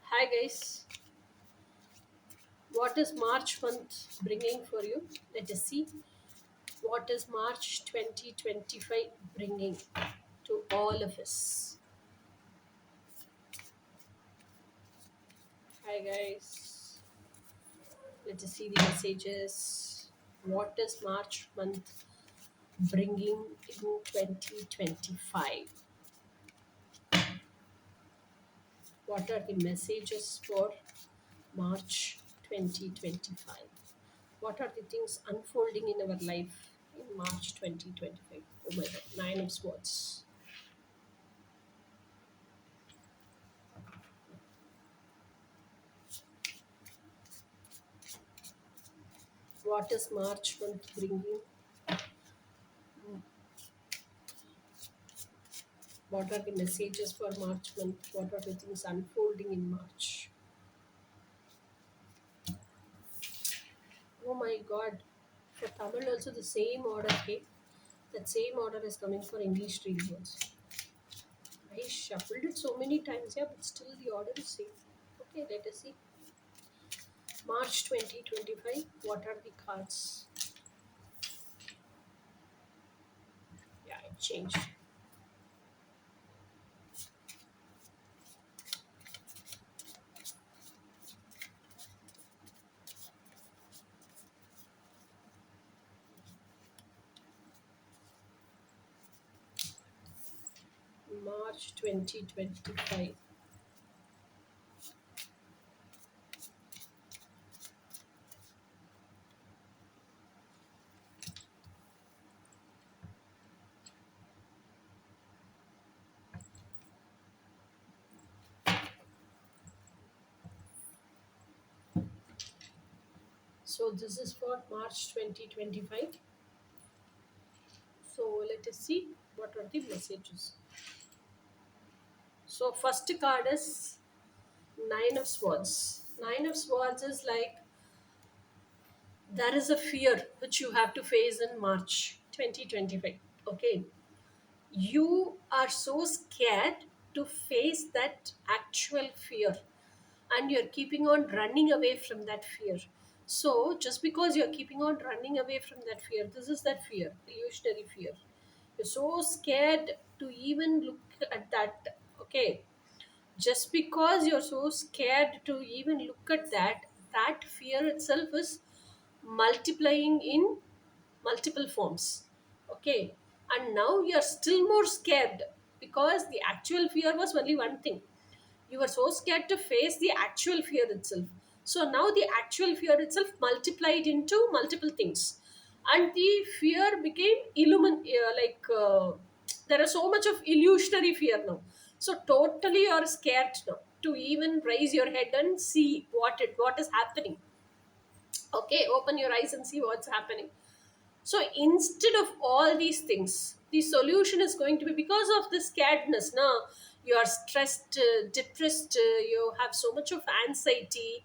Hi guys, what is March month bringing for you? Let us see what is March 2025 bringing to all of us. Hi guys, let us see the messages. What is March month bringing in 2025? What are the messages for March 2025? What are the things unfolding in our life in March 2025? Oh my god, Nine of Swords. What is March month bringing? What are the messages for March month? What are the things unfolding in March? Oh my god. For Tamil also the same order came. That same order is coming for English reading also. I shuffled it so many times, yeah, but still the order is same. Okay, let us see. March 2025. What are the cards? Yeah, it changed. March 2025. So this is for March 2025. So let us see what are the messages. So first card is Nine of Swords. Nine of Swords is like there is a fear which you have to face in March 2025. Okay. You are so scared to face that actual fear and you're keeping on running away from that fear. So just because you're keeping on running away from that fear, this is that fear, illusionary fear. You're so scared to even look at that. Okay, just because you're so scared to even look at that fear itself is multiplying in multiple forms. Okay, and now you're still more scared because the actual fear was only one thing. You were so scared to face the actual fear itself. So now the actual fear itself multiplied into multiple things, and the fear became there is so much of illusionary fear now. So totally you're scared now to even raise your head and see what is happening. Okay, open your eyes and see what's happening. So instead of all these things, the solution is going to be because of the scaredness. Now you are stressed, depressed, you have so much of anxiety,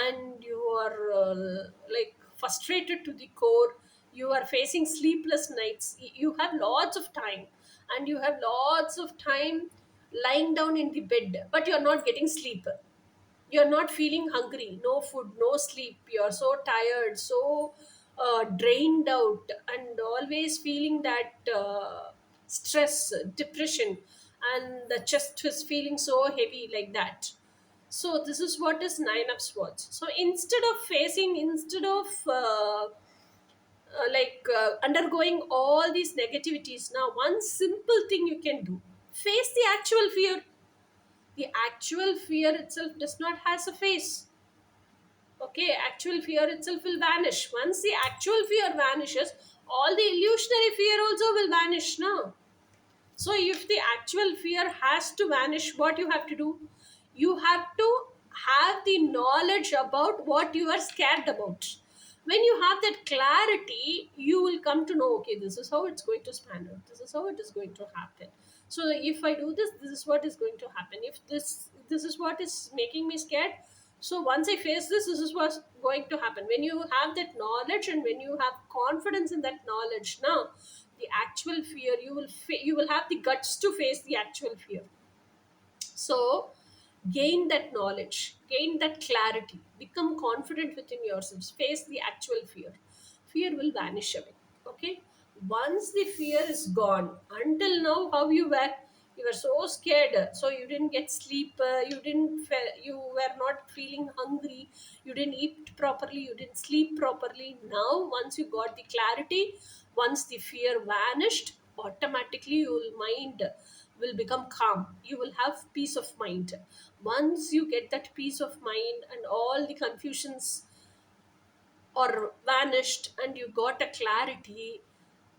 and you are like frustrated to the core. You are facing sleepless nights. You have lots of time, and you have lots of time lying down in the bed, but you are not getting sleep. You're not feeling hungry, no food, no sleep, you're so tired, so drained out, and always feeling that stress, depression, and the chest is feeling so heavy like that. So this is what is Nine of Swords. So instead of undergoing all these negativities, now one simple thing you can do: face the actual fear. The actual fear itself does not has a face. Okay, actual fear itself will vanish. Once the actual fear vanishes, all the illusionary fear also will vanish now. So if the actual fear has to vanish, what you have to do? You have to have the knowledge about what you are scared about. When you have that clarity, you will come to know, okay, this is how it's going to span out, this is how it is going to happen. So if I do this, this is what is going to happen. If this is what is making me scared, so once I face this, this is what's going to happen. When you have that knowledge and when you have confidence in that knowledge, now the actual fear, you will have the guts to face the actual fear. So gain that knowledge, gain that clarity, become confident within yourselves, face the actual fear. Fear will vanish away. Okay? Once the fear is gone, until now, how you were so scared, so you didn't get sleep, you were not feeling hungry, you didn't eat properly, you didn't sleep properly. Now, once you got the clarity, once the fear vanished, automatically your mind will become calm. You will have peace of mind. Once you get that peace of mind and all the confusions are vanished and you got a clarity,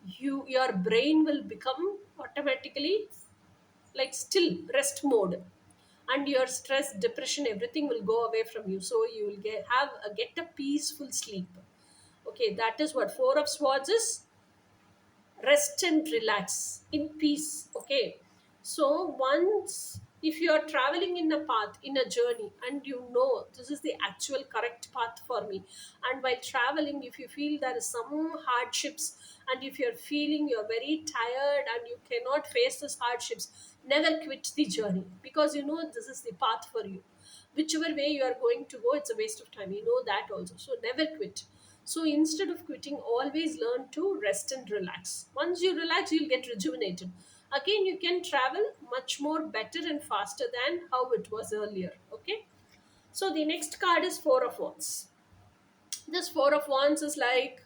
your brain will become automatically like still rest mode, and your stress, depression, everything will go away from you, so you will get a peaceful sleep. Okay, that is what four of swords is. Rest and relax in peace. Okay, so once if you are traveling in a path, in a journey, and you know this is the actual correct path for me, and while traveling if you feel there is some hardships, and if you're feeling you're very tired and you cannot face these hardships, never quit the journey, because you know this is the path for you. Whichever way you are going to go, it's a waste of time, you know that also, so never quit. So instead of quitting, always learn to rest and relax. Once you relax, you'll get rejuvenated. Again, you can travel much more better and faster than how it was earlier. Okay. So the next card is Four of Wands. This Four of Wands is like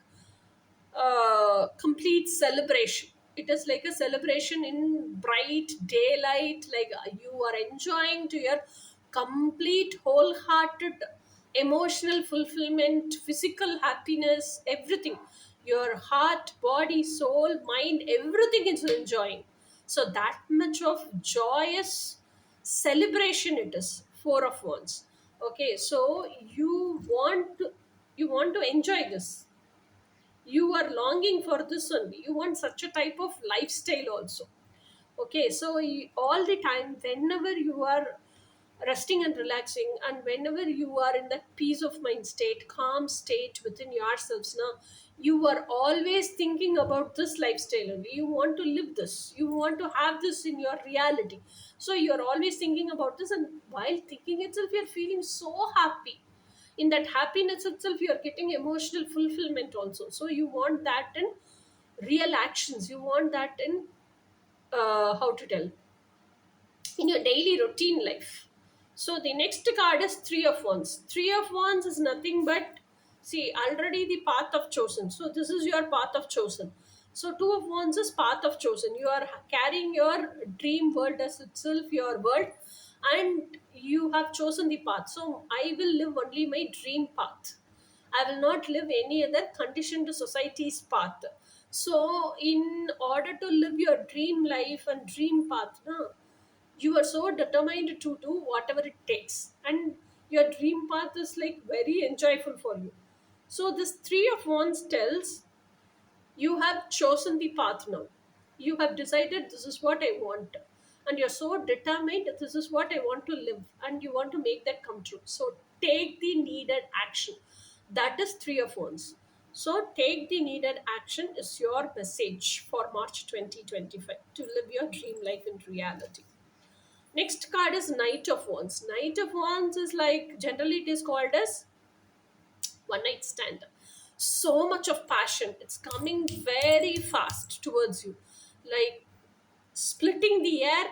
complete celebration. It is like a celebration in bright daylight, like you are enjoying to your complete, wholehearted emotional fulfillment, physical happiness, everything. Your heart, body, soul, mind, everything is enjoying. So that much of joyous celebration it is. Four of Wands. Okay, so you want to enjoy this, you are longing for this only, you want such a type of lifestyle also. Okay, so all the time whenever you are resting and relaxing, and whenever you are in that peace of mind state, calm state within yourselves now, you are always thinking about this lifestyle only, you want to live this, you want to have this in your reality. So you are always thinking about this, and while thinking itself you are feeling so happy. In that happiness itself you are getting emotional fulfillment also, so you want that in real actions, you want that in how to tell, in your daily routine life. So the next card is Three of Wands. Three of Wands is nothing but, see, already the path of chosen. So this is your path of chosen. So Two of Wands is path of chosen. You are carrying your dream world as itself, your world, and you have chosen the path. So I will live only my dream path. I will not live any other conditioned society's path. So, in order to live your dream life and dream path, na, you are so determined to do whatever it takes, and your dream path is like very enjoyable for you. So, this Three of Wands tells you have chosen the path now. You have decided this is what I want, and you're so determined this is what I want to live, and you want to make that come true. So take the needed action. That is Three of Wands. So take the needed action is your message for March 2025 to live your dream life in reality. Next card is Knight of Wands. Knight of Wands is like, generally it is called as one night stand. So much of passion, it's coming very fast towards you, like splitting the air,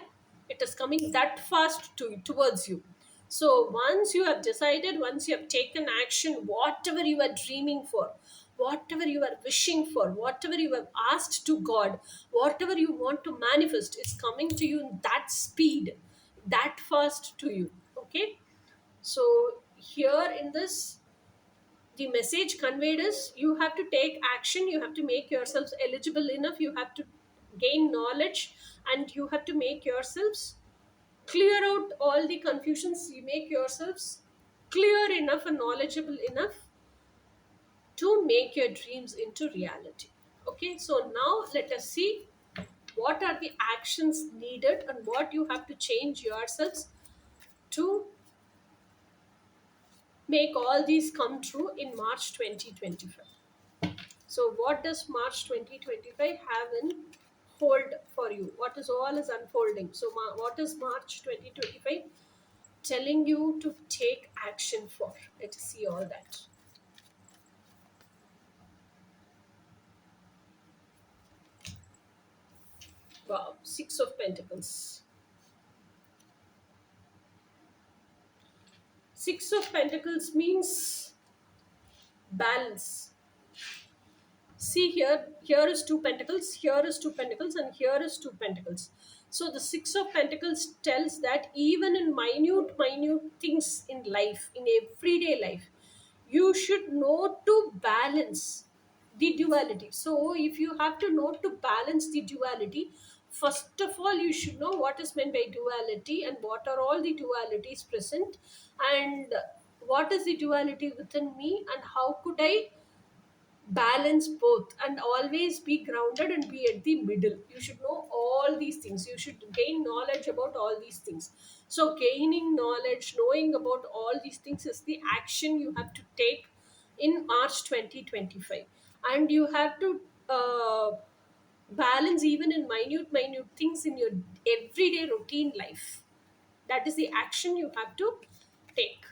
it is coming that fast towards you. So once you have decided, once you have taken action, whatever you are dreaming for, whatever you are wishing for, whatever you have asked to God, whatever you want to manifest is coming to you in that speed, that fast to you. Okay, so here in this, the message conveyed is you have to take action, you have to make yourselves eligible enough, you have to gain knowledge, and you have to make yourselves clear out all the confusions, you make yourselves clear enough and knowledgeable enough to make your dreams into reality. Okay, so now let us see what are the actions needed and what you have to change yourselves to make all these come true in March 2025. So, what does March 2025 have in hold for you? What is all is unfolding? So, what is March 2025 telling you to take action for. Let's see all that. Wow, Six of Pentacles. Six of Pentacles means balance. See here, here is two pentacles, here is two pentacles, and here is two pentacles. So the Six of Pentacles tells that even in minute things in life, in everyday life, you should know to balance the duality. So if you have to know to balance the duality, first of all you should know what is meant by duality and what are all the dualities present, and what is the duality within me, and how could I balance both and always be grounded and be at the middle. You should know all these things, you should gain knowledge about all these things. So gaining knowledge, knowing about all these things is the action you have to take in March 2025. And you have to balance even in minute things in your everyday routine life. That is the action you have to take.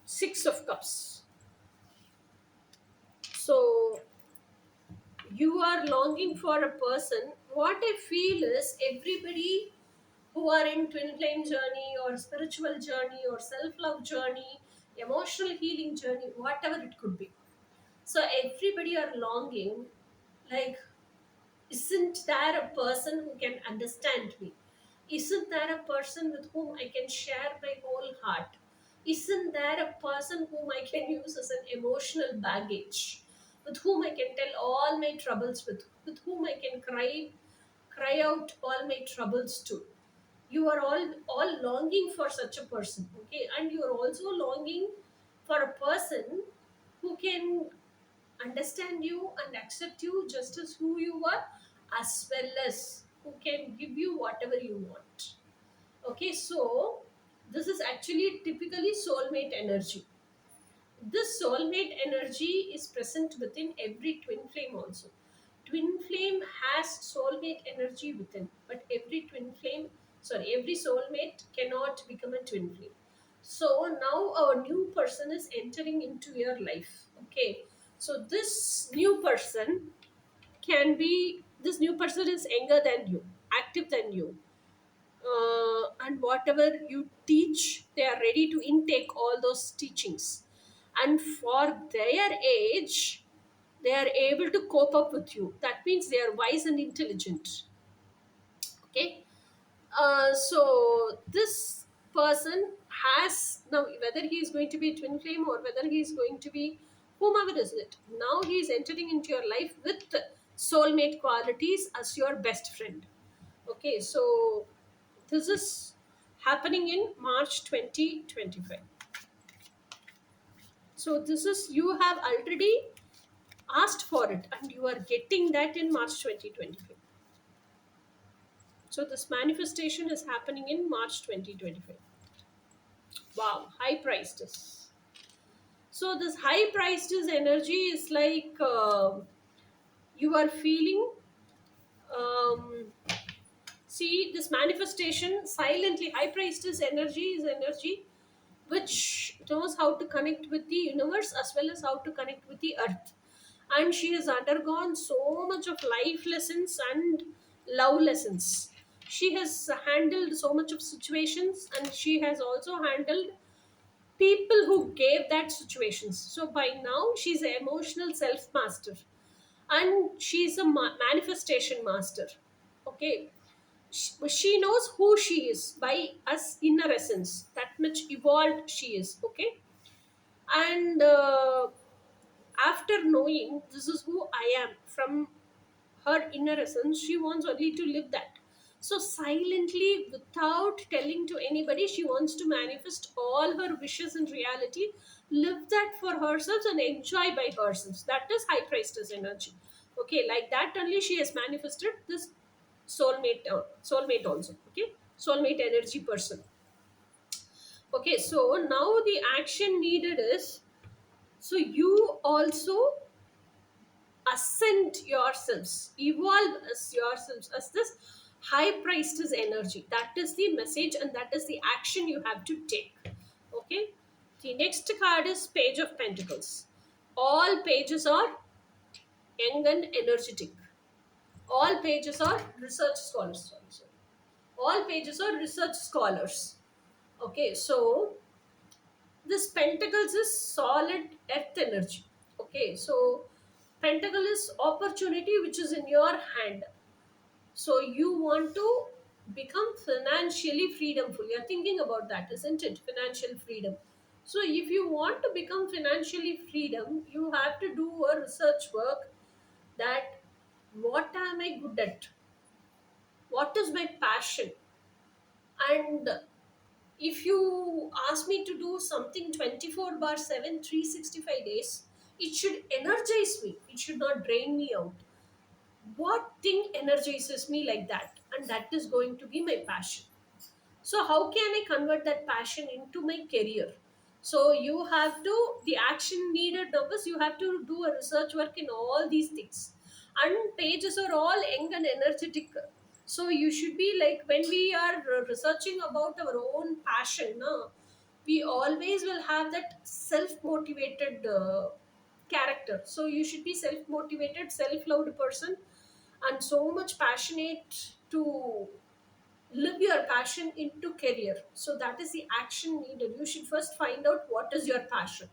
Six of Cups. So you are longing for a person. What I feel is everybody who are in twin flame journey or spiritual journey or self-love journey, emotional healing journey, whatever it could be, so everybody are longing, like, isn't there a person who can understand me? Isn't there a person with whom I can share my whole heart? Isn't there a person whom I can use as an emotional baggage? With whom I can tell all my troubles, with whom I can cry out all my troubles to? You are all longing for such a person, okay? And you are also longing for a person who can understand you and accept you just as who you are, as well as who can give you whatever you want. Okay, so this is actually typically soulmate energy. This soulmate energy is present within every twin flame also. Twin flame has soulmate energy within, but every soulmate cannot become a twin flame. So now our new person is entering into your life. Okay, so this new person is younger than you, active than you, and whatever you teach, they are ready to intake all those teachings, and for their age they are able to cope up with you. That means they are wise and intelligent. Okay, so this person has now, whether he is going to be twin flame or whether he is going to be whomever is it, now he is entering into your life with soulmate qualities as your best friend. Okay, so this is happening in March 2025. So this is, you have already asked for it and you are getting that in March 2025. So this manifestation is happening in March 2025. Wow, high priestess. So this high priestess energy is like, you are feeling, um, see, this manifestation silently, high priestess energy is energy which knows how to connect with the universe as well as how to connect with the earth. And she has undergone so much of life lessons and love lessons. She has handled so much of situations, and she has also handled people who gave that situations. So by now she's an emotional self master, and she's a manifestation master. Okay, she knows who she is by us inner essence, that much evolved she is. Okay, and after knowing this is who I am from her inner essence, she wants only to live that. So silently, without telling to anybody, she wants to manifest all her wishes in reality, live that for herself and enjoy by herself. That is high priestess energy. Okay, like that only she has manifested this soulmate also. Okay, soulmate energy person. Okay, so now the action needed is, so you also ascend yourselves, evolve as yourselves as this high priestess energy. That is the message and that is the action you have to take. Okay. The next card is Page of Pentacles. All pages are young and energetic. All pages are research scholars. Sorry. All pages are research scholars. Okay, so this pentacles is solid earth energy. Okay, so pentacle is opportunity which is in your hand. So you want to become financially freedomful. You're thinking about that, isn't it? Financial freedom. So if you want to become financially freedom, you have to do a research work that what am I good at? What is my passion? And if you ask me to do something 24 bar 7, 365 days, it should energize me. It should not drain me out. What thing energizes me like that? And that is going to be my passion. So how can I convert that passion into my career? So you have to, the action needed numbers, you have to do a research work in all these things. And pages are all young and energetic. So you should be like, when we are researching about our own passion, no, we always will have that self-motivated character. So you should be self-motivated, self-loved person, and so much passionate to live your passion into career. So that is the action needed. You should first find out what is your passion.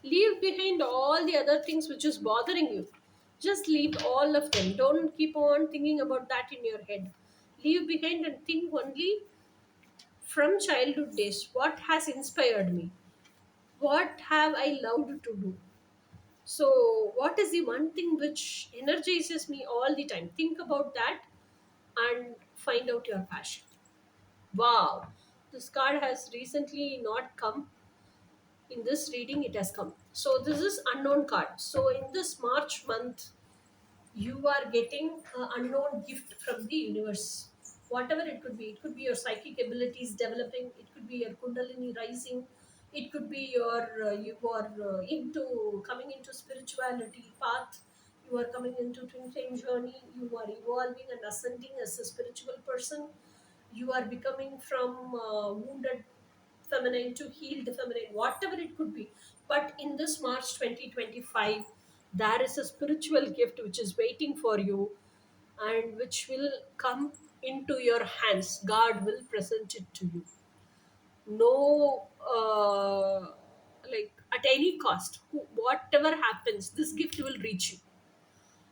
Leave behind all the other things which is bothering you. Just leave all of them. Don't keep on thinking about that in your head. Leave behind and think only from childhood days. What has inspired me? What have I loved to do? So what is the one thing which energizes me all the time? Think about that and find out your passion. Wow, this card has recently not come. In this reading, it has come. So, this is unknown card. So, in this March month, you are getting an unknown gift from the universe. Whatever it could be your psychic abilities developing, it could be your Kundalini rising, it could be your you are into coming into spirituality path, you are coming into twin flame journey, you are evolving and ascending as a spiritual person, you are becoming from wounded feminine to healed feminine, whatever it could be. But in this March 2025, there is a spiritual gift which is waiting for you and which will come into your hands. God will present it to you. No, like at any cost, whatever happens, this gift will reach you.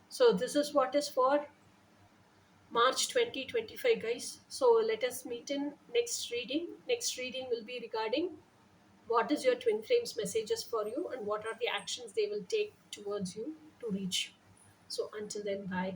So, this is what is for March 2025, guys. So, let us meet in next reading. Next reading will be regarding what is your twin flames messages for you and what are the actions they will take towards you to reach you. So until then, bye.